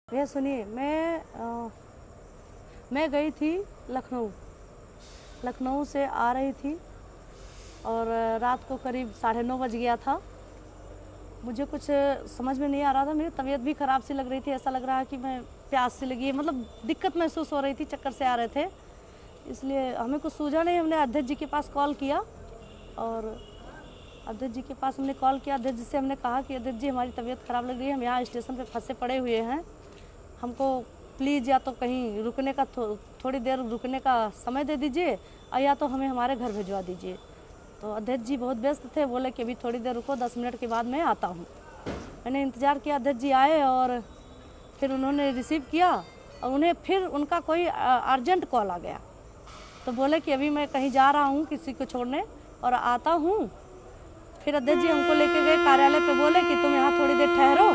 भैया सुनिए, मैं गई थी लखनऊ से आ रही थी और रात को करीब 9:30 बज गया था। मुझे कुछ समझ में नहीं आ रहा था, मेरी तबीयत भी ख़राब सी लग रही थी, ऐसा लग रहा है कि मैं प्यास सी लगी है, मतलब दिक्कत महसूस हो रही थी, चक्कर से आ रहे थे, इसलिए हमें कुछ सूझा नहीं। हमने अध्यक्ष जी के पास कॉल किया और अध्यक्ष जी के पास हमने कॉल किया। अध्यक्ष जी से हमने कहा कि अध्यक्ष जी हमारी तबीयत ख़राब लग रही है, हम यहाँ स्टेशन पे फंसे पड़े हुए हैं, हमको प्लीज़ या तो कहीं रुकने का थोड़ी देर रुकने का समय दे दीजिए और या तो हमें हमारे घर भिजवा दीजिए। तो अध्यक्ष जी बहुत व्यस्त थे, बोले कि अभी थोड़ी देर रुको, 10 मिनट के बाद मैं आता हूँ। मैंने इंतज़ार किया, अध्यक्ष जी आए और फिर उन्होंने रिसीव किया और उन्हें फिर उनका कोई अर्जेंट कॉल आ गया, तो बोले कि अभी मैं कहीं जा रहा हूँ किसी को छोड़ने और आता हूँ। फिर अध्यक्ष जी हमको लेके गए कार्यालय पे, बोले कि तुम यहाँ थोड़ी देर ठहरो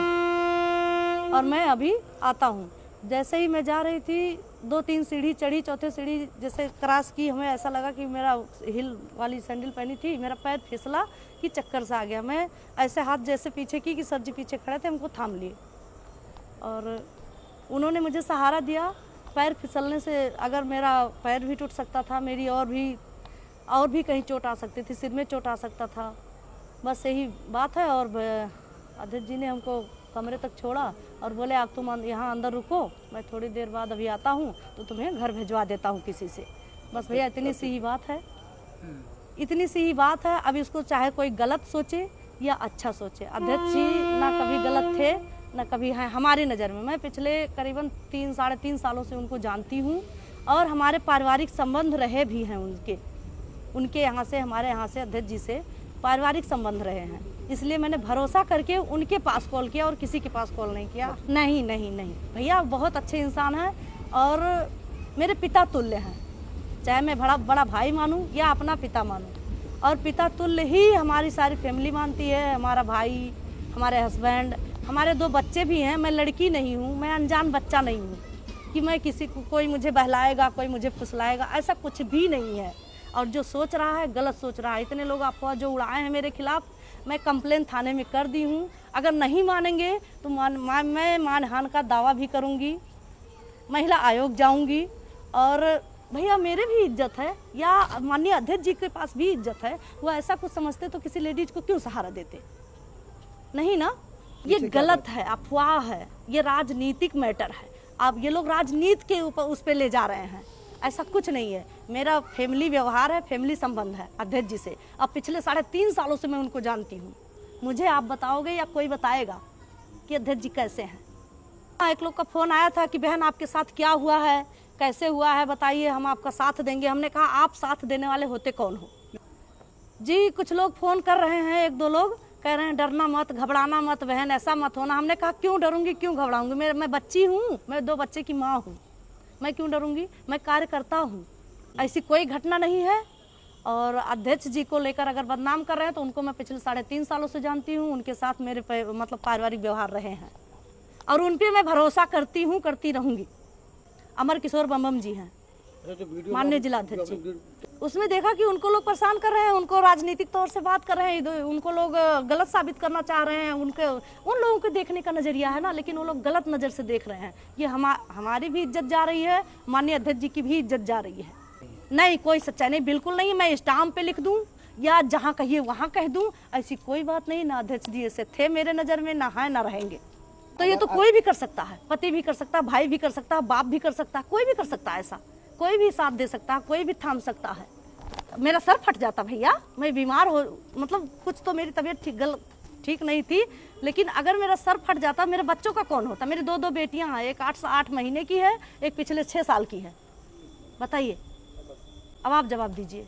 और मैं अभी आता हूँ। जैसे ही मैं जा रही थी, 2-3 सीढ़ी चढ़ी, चौथे सीढ़ी जैसे क्रॉस की, हमें ऐसा लगा कि मेरा हिल वाली सैंडल पहनी थी, मेरा पैर फिसला कि चक्कर सा आ गया। मैं ऐसे हाथ जैसे पीछे की कि सर जी पीछे खड़े थे, हमको थाम लिए और उन्होंने मुझे सहारा दिया। पैर फिसलने से अगर मेरा पैर भी टूट सकता था, मेरी और भी कहीं चोट आ सकती थी, सिर में चोट आ सकता था, बस यही बात है। और अध्यक्ष जी ने हमको कमरे तक छोड़ा और बोले आप तुम यहाँ अंदर रुको, मैं थोड़ी देर बाद अभी आता हूँ तो तुम्हें घर भिजवा देता हूँ किसी से। बस भैया इतनी सी ही बात है, इतनी सी ही बात है। अब इसको चाहे कोई गलत सोचे या अच्छा सोचे, अध्यक्ष जी ना कभी गलत थे ना कभी हैं हमारी नज़र में। मैं पिछले करीबन 3-3.5 सालों से उनको जानती हूँ और हमारे पारिवारिक संबंध रहे भी हैं उनके यहाँ से, हमारे यहाँ से अध्यक्ष जी से पारिवारिक संबंध रहे हैं, इसलिए मैंने भरोसा करके उनके पास कॉल किया और किसी के पास कॉल नहीं किया। नहीं भैया बहुत अच्छे इंसान हैं और मेरे पिता तुल्य हैं, चाहे मैं बड़ा भाई मानूं या अपना पिता मानूं, और पिता तुल्य ही हमारी सारी फैमिली मानती है। हमारा भाई, हमारे हस्बैंड, हमारे 2 बच्चे भी हैं। मैं लड़की नहीं हूँ, मैं अनजान बच्चा नहीं हूँ कि मैं किसी को, कोई मुझे बहलाएगा, कोई मुझे फुसलाएगा, ऐसा कुछ भी नहीं है। और जो सोच रहा है गलत सोच रहा है। इतने लोग अफवाह जो उड़ाए हैं मेरे खिलाफ, मैं कंप्लेन थाने में कर दी हूँ। अगर नहीं मानेंगे तो मैं मानहानि का दावा भी करूँगी, महिला आयोग जाऊँगी। और भैया मेरे भी इज्जत है, या माननीय अध्यक्ष जी के पास भी इज्जत है, वो ऐसा कुछ समझते तो किसी लेडीज को क्यों सहारा देते? नहीं ना, ये गलत है, अफवाह है, ये राजनीतिक मैटर है। अब ये लोग राजनीति के ऊपर उस पर ले जा रहे हैं, ऐसा कुछ नहीं है। मेरा फैमिली व्यवहार है, फैमिली संबंध है अध्यक्ष जी से। अब पिछले 3.5 सालों से मैं उनको जानती हूँ। मुझे आप बताओगे या कोई बताएगा कि अध्यक्ष जी कैसे हैं? एक लोग का फ़ोन आया था कि बहन आपके साथ क्या हुआ है, कैसे हुआ है, बताइए, हम आपका साथ देंगे। हमने कहा आप साथ देने वाले होते कौन हो जी? कुछ लोग फ़ोन कर रहे हैं, 1-2 लोग कह रहे हैं डरना मत, घबराना मत बहन, ऐसा मत होना। हमने कहा क्यों डरूंगी, क्यों घबराऊंगी? मैं बच्ची हूँ, मैं 2 बच्चे की माँ हूँ, मैं क्यों डरूंगी? मैं कार्यकर्ता हूँ, ऐसी कोई घटना नहीं है। और अध्यक्ष जी को लेकर अगर बदनाम कर रहे हैं तो उनको मैं पिछले 3.5 सालों से जानती हूँ, उनके साथ मेरे मतलब पारिवारिक व्यवहार रहे हैं और उन पर मैं भरोसा करती हूँ, करती रहूँगी। अमर किशोर बम जी हैं माननीय जिलाध्यक्ष जी, उसमें देखा कि उनको लोग परेशान कर रहे हैं, उनको राजनीतिक तौर से बात कर रहे हैं, उनको लोग गलत साबित करना चाह रहे हैं। उन लोगों के देखने का नज़रिया है ना, लेकिन वो लोग गलत नज़र से देख रहे हैं। ये हमारी भी इज्जत जा रही है, माननीय अध्यक्ष जी की भी इज्जत जा रही है। नहीं, कोई सच्चाई नहीं, बिल्कुल नहीं। मैं स्टाम्प पे लिख दूं या जहाँ कहिए वहाँ कह दूं, ऐसी कोई बात नहीं। ना अध्यक्ष जी ऐसे थे मेरे नज़र में, ना है ना रहेंगे। तो ये तो कोई भी कर सकता है, पति भी कर सकता है, भाई भी कर सकता है, बाप भी कर सकता है, कोई भी कर सकता है, ऐसा कोई भी साथ दे सकता है, कोई भी थाम सकता है। मेरा सर फट जाता भैया, मैं बीमार हो, मतलब कुछ तो मेरी तबीयत ठीक नहीं थी, लेकिन अगर मेरा सर फट जाता, मेरे बच्चों का कौन होता? मेरी 2 बेटियां हैं, एक 8 महीने की है, एक पिछले 6 साल की है। बताइए, अब आप जवाब दीजिए।